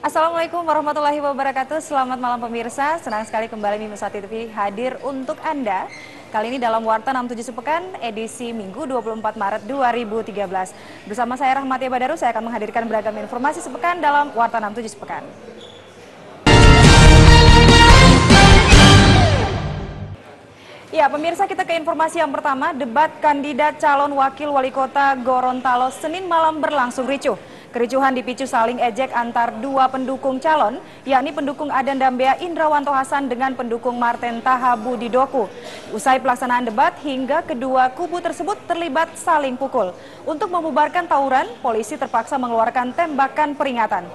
Assalamualaikum warahmatullahi wabarakatuh. Selamat malam pemirsa. Senang sekali kembali Mimos TV hadir untuk Anda. Kali ini dalam Warta 67 Sepekan edisi Minggu 24 Maret 2013. Bersama saya Rahmatia Badaru, saya akan menghadirkan beragam informasi sepekan dalam Warta 67 Sepekan. Ya, pemirsa, kita ke informasi yang pertama. Debat kandidat calon wakil wali kota Gorontalo Senin malam berlangsung ricuh. Kericuhan dipicu saling ejek antar dua pendukung calon, yakni pendukung Adan Dambea Indrawanto Hasan dengan pendukung Marten Taha Budi Doku. Usai pelaksanaan debat, hingga kedua kubu tersebut terlibat saling pukul. Untuk membubarkan tawuran, polisi terpaksa mengeluarkan tembakan peringatan.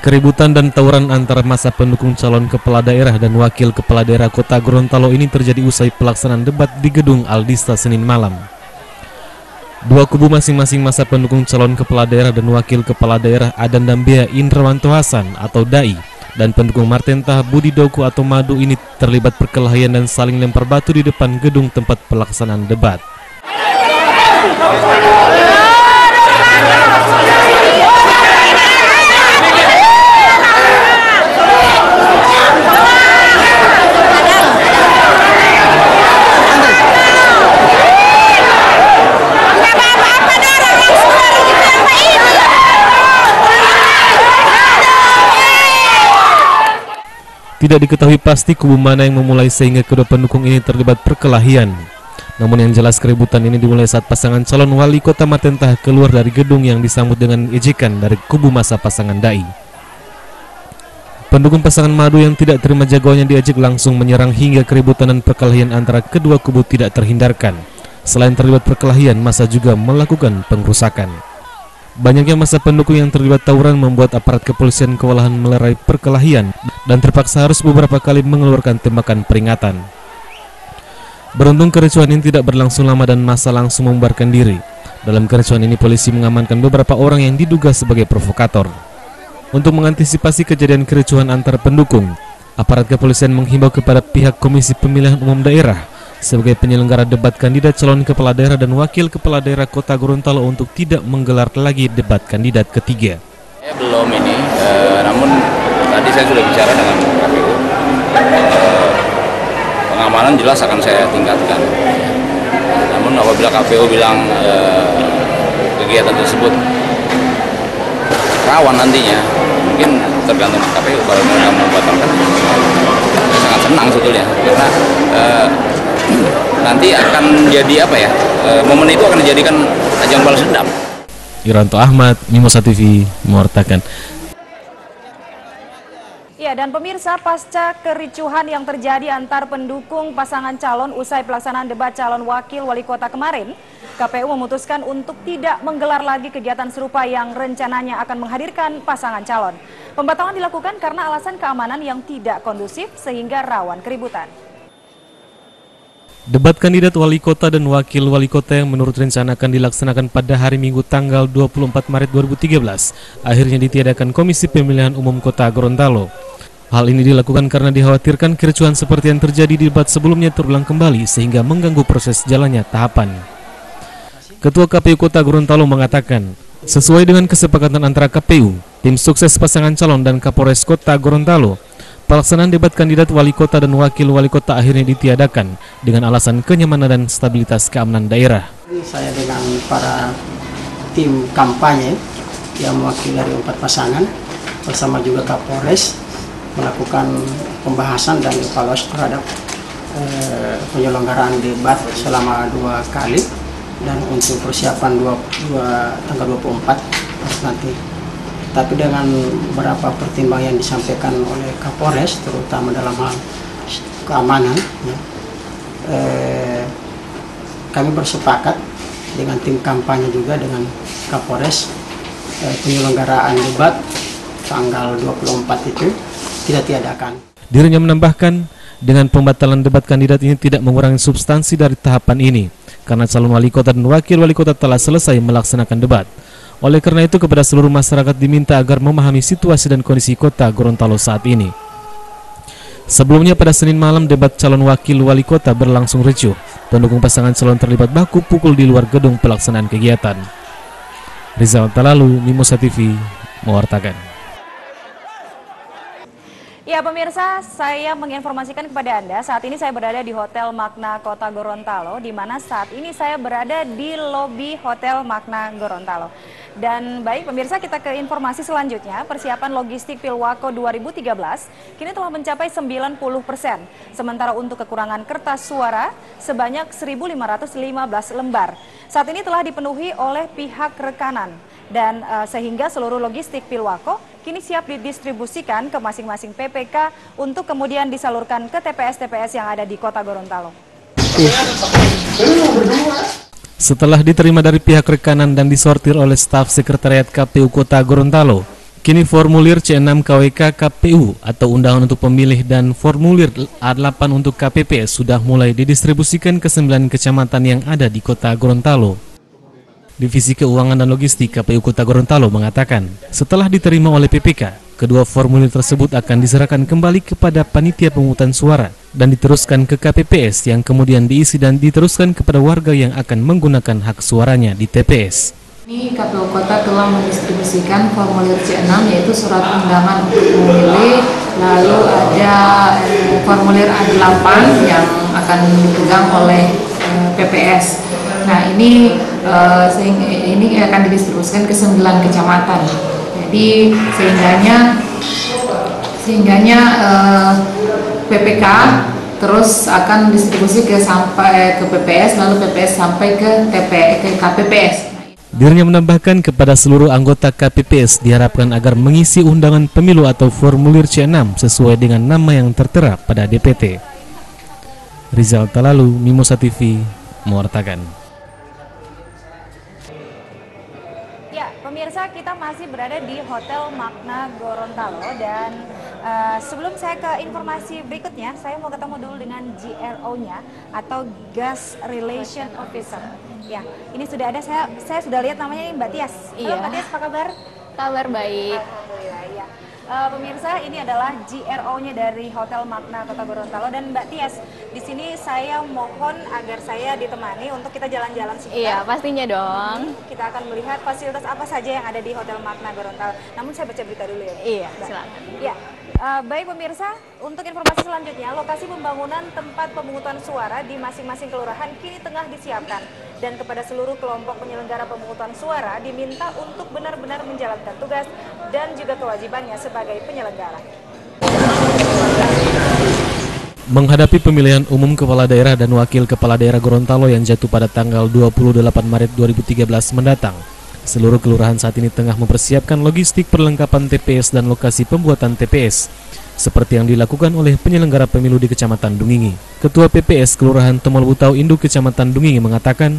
Keributan dan tawuran antara masa pendukung calon kepala daerah dan wakil kepala daerah kota Gorontalo ini terjadi usai pelaksanaan debat di gedung Aldista Senin malam. Dua kubu masing-masing masa pendukung calon kepala daerah dan wakil kepala daerah Adan Dambea Indrawanto Hasan atau DAI dan pendukung Marten Taha Budi Doku atau Madu ini terlibat perkelahian dan saling lempar batu di depan gedung tempat pelaksanaan debat. Tidak diketahui pasti kubu mana yang memulai sehingga kedua pendukung ini terlibat perkelahian. Namun yang jelas keributan ini dimulai saat pasangan calon wali kota Marten Taha keluar dari gedung yang disambut dengan ejekan dari kubu masa pasangan DAI. Pendukung pasangan Madu yang tidak terima jagoannya diejek langsung menyerang hingga keributan dan perkelahian antara kedua kubu tidak terhindarkan. Selain terlibat perkelahian, massa juga melakukan pengrusakan. Banyaknya massa pendukung yang terlibat tawuran membuat aparat kepolisian kewalahan melerai perkelahian dan terpaksa harus beberapa kali mengeluarkan tembakan peringatan. Beruntung kericuhan ini tidak berlangsung lama dan massa langsung membubarkan diri. Dalam kericuhan ini polisi mengamankan beberapa orang yang diduga sebagai provokator. Untuk mengantisipasi kejadian kericuhan antar pendukung, aparat kepolisian menghimbau kepada pihak Komisi Pemilihan Umum Daerah sebagai penyelenggara debat kandidat calon kepala daerah dan wakil kepala daerah kota Gorontalo untuk tidak menggelar lagi debat kandidat ketiga. Belum ini, namun tadi saya sudah bicara dengan KPU, pengamanan jelas akan saya tingkatkan. Namun apabila KPU bilang kegiatan tersebut rawan nantinya, mungkin tergantung KPU. Kalau mereka membatalkan, saya sangat senang sebetulnya karena nanti akan jadi apa ya, momen itu akan dijadikan ajang balas dendam. Iranto Ahmad, Mimos TV, mewartakan. Ya, dan pemirsa, pasca kericuhan yang terjadi antar pendukung pasangan calon usai pelaksanaan debat calon wakil wali kota kemarin, KPU memutuskan untuk tidak menggelar lagi kegiatan serupa yang rencananya akan menghadirkan pasangan calon. Pembatalan dilakukan karena alasan keamanan yang tidak kondusif sehingga rawan keributan. Debat kandidat wali kota dan wakil wali kota yang menurut rencana akan dilaksanakan pada hari Minggu tanggal 24 Maret 2013 akhirnya ditiadakan Komisi Pemilihan Umum Kota Gorontalo. Hal ini dilakukan karena dikhawatirkan kericuhan seperti yang terjadi di debat sebelumnya terulang kembali sehingga mengganggu proses jalannya tahapan. Ketua KPU Kota Gorontalo mengatakan, sesuai dengan kesepakatan antara KPU, tim sukses pasangan calon dan Kapolres Kota Gorontalo, pelaksanaan debat kandidat wali kota dan wakil wali kota akhirnya ditiadakan dengan alasan kenyamanan dan stabilitas keamanan daerah. Saya dengan para tim kampanye yang mewakili dari 4 pasangan bersama juga Kapolres melakukan pembahasan dan evaluasi terhadap penyelenggaraan debat selama 2 kali dan untuk persiapan tanggal 24 nanti. Tapi dengan beberapa pertimbangan yang disampaikan oleh Kapolres, terutama dalam hal keamanan, ya, kami bersepakat dengan tim kampanye juga dengan Kapolres penyelenggaraan debat tanggal 24 itu tidak tiadakan. Dirinya menambahkan, dengan pembatalan debat kandidat ini tidak mengurangi substansi dari tahapan ini, karena calon wali kota dan wakil wali kota telah selesai melaksanakan debat. Oleh karena itu kepada seluruh masyarakat diminta agar memahami situasi dan kondisi kota Gorontalo saat ini. Sebelumnya pada Senin malam debat calon wakil wali kota berlangsung ricuh. Pendukung pasangan calon terlibat baku pukul di luar gedung pelaksanaan kegiatan. Rizal Talalu, Mimosa TV, mewartakan. Ya pemirsa, saya menginformasikan kepada Anda, saat ini saya berada di Hotel Makna Kota Gorontalo, di mana saat ini saya berada di lobi Hotel Makna Gorontalo. Dan baik pemirsa, kita ke informasi selanjutnya. Persiapan logistik Pilwako 2013 kini telah mencapai 90%. Sementara untuk kekurangan kertas suara sebanyak 1.515 lembar. Saat ini telah dipenuhi oleh pihak rekanan. Dan sehingga seluruh logistik Pilwako kini siap didistribusikan ke masing-masing PPK untuk kemudian disalurkan ke TPS-TPS yang ada di Kota Gorontalo. Setelah diterima dari pihak rekanan dan disortir oleh staf Sekretariat KPU Kota Gorontalo, kini formulir C6 KWK KPU atau undangan untuk pemilih dan formulir A8 untuk KPP sudah mulai didistribusikan ke 9 kecamatan yang ada di Kota Gorontalo. Divisi Keuangan dan Logistik KPU Kota Gorontalo mengatakan, setelah diterima oleh PPK, kedua formulir tersebut akan diserahkan kembali kepada panitia pemungutan suara dan diteruskan ke KPPS yang kemudian diisi dan diteruskan kepada warga yang akan menggunakan hak suaranya di TPS. Ini KPU Kota telah mendistribusikan formulir C6 yaitu surat undangan untuk memilih, lalu ada formulir A8 yang akan dipegang oleh PPS. Nah ini akan didistribusikan ke 9 kecamatan. Jadi sehingganya PPK terus akan distribusi sampai ke PPS, lalu PPS sampai ke KPPS. Dirinya menambahkan kepada seluruh anggota KPPS diharapkan agar mengisi undangan pemilu atau formulir C6 sesuai dengan nama yang tertera pada DPT. Rizal Talalu, Mimosa TV, mewartakan. Pemirsa, kita masih berada di Hotel Makna Gorontalo dan sebelum saya ke informasi berikutnya, saya mau ketemu dulu dengan GRO-nya atau Guest Relation Officer. Ya, ini sudah ada, saya sudah lihat namanya ini Mbak Tias. Halo Mbak Tias, apa kabar? Kabar baik. Alhamdulillah, ya. Pemirsa, ini adalah GRO-nya dari Hotel Makna Kota Gorontalo dan Mbak Tias, di sini saya mohon agar saya ditemani untuk kita jalan-jalan sebentar. Iya, pastinya dong. Kita akan melihat fasilitas apa saja yang ada di Hotel Makna Gorontalo. Namun saya baca berita dulu ya. Iya, silakan. Ya. Baik pemirsa, untuk informasi selanjutnya, lokasi pembangunan tempat pemungutan suara di masing-masing kelurahan kini tengah disiapkan. Dan kepada seluruh kelompok penyelenggara pemungutan suara diminta untuk benar-benar menjalankan tugas dan juga kewajibannya sebagai penyelenggara. Menghadapi pemilihan umum kepala daerah dan wakil kepala daerah Gorontalo yang jatuh pada tanggal 28 Maret 2013 mendatang, seluruh kelurahan saat ini tengah mempersiapkan logistik perlengkapan TPS dan lokasi pembuatan TPS, seperti yang dilakukan oleh penyelenggara pemilu di Kecamatan Dungingi. Ketua PPS Kelurahan Tomol Butau Induk Kecamatan Dungingi mengatakan,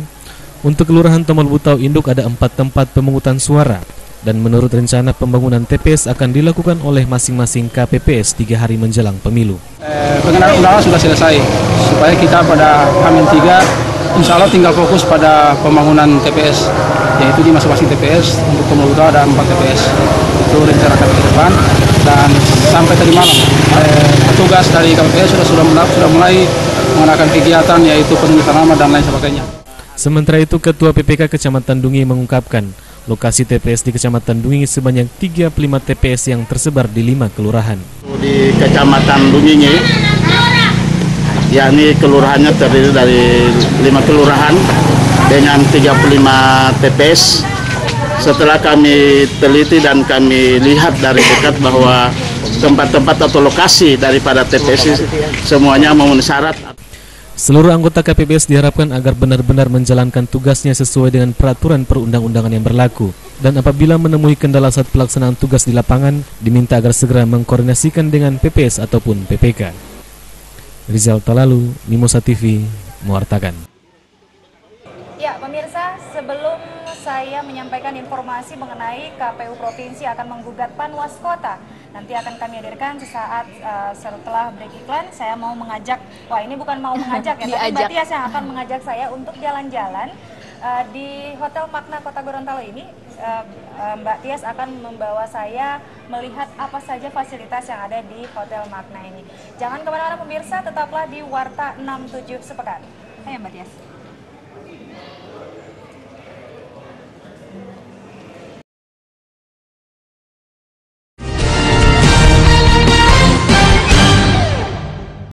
untuk Kelurahan Tomol Butau Induk ada 4 tempat pemungutan suara, dan menurut rencana pembangunan TPS akan dilakukan oleh masing-masing KPPS 3 hari menjelang pemilu. Pengenalan undangan sudah selesai, supaya kita pada H-3 insya Allah tinggal fokus pada pembangunan TPS, yaitu di masing-masing TPS. Untuk Tomol Butau ada 4 TPS, itu rencana kami ke depan. Dan sampai tadi malam petugas dari KPPS sudah mulai mengadakan kegiatan, yaitu penulisan nama dan lain sebagainya. Sementara itu, Ketua PPK Kecamatan Dungingi mengungkapkan, lokasi TPS di Kecamatan Dungingi sebanyak 35 TPS yang tersebar di 5 kelurahan. Di Kecamatan Dungingi, yakni kelurahannya terdiri dari 5 kelurahan dengan 35 TPS. Setelah kami teliti dan kami lihat dari dekat bahwa tempat-tempat atau lokasi daripada TPS semuanya memenuhi syarat. Seluruh anggota KPPS diharapkan agar benar-benar menjalankan tugasnya sesuai dengan peraturan perundang-undangan yang berlaku. Dan apabila menemui kendala saat pelaksanaan tugas di lapangan, diminta agar segera mengkoordinasikan dengan PPS ataupun PPK. Rizal Talalu, Mimosa TV, mewartakan. Ya, pemirsa, sebelum saya menyampaikan informasi mengenai KPU Provinsi akan menggugat Panwas Kota, nanti akan kami hadirkan sesaat setelah break iklan. Saya mau mengajak, wah ini bukan mau mengajak ya, tapi Mbak Tias yang akan mengajak saya untuk jalan-jalan di Hotel Makna Kota Gorontalo ini. Mbak Tias akan membawa saya melihat apa saja fasilitas yang ada di Hotel Makna ini. Jangan kemana-mana pemirsa, tetaplah di Warta 67 Sepekan. Ayo Mbak Tias.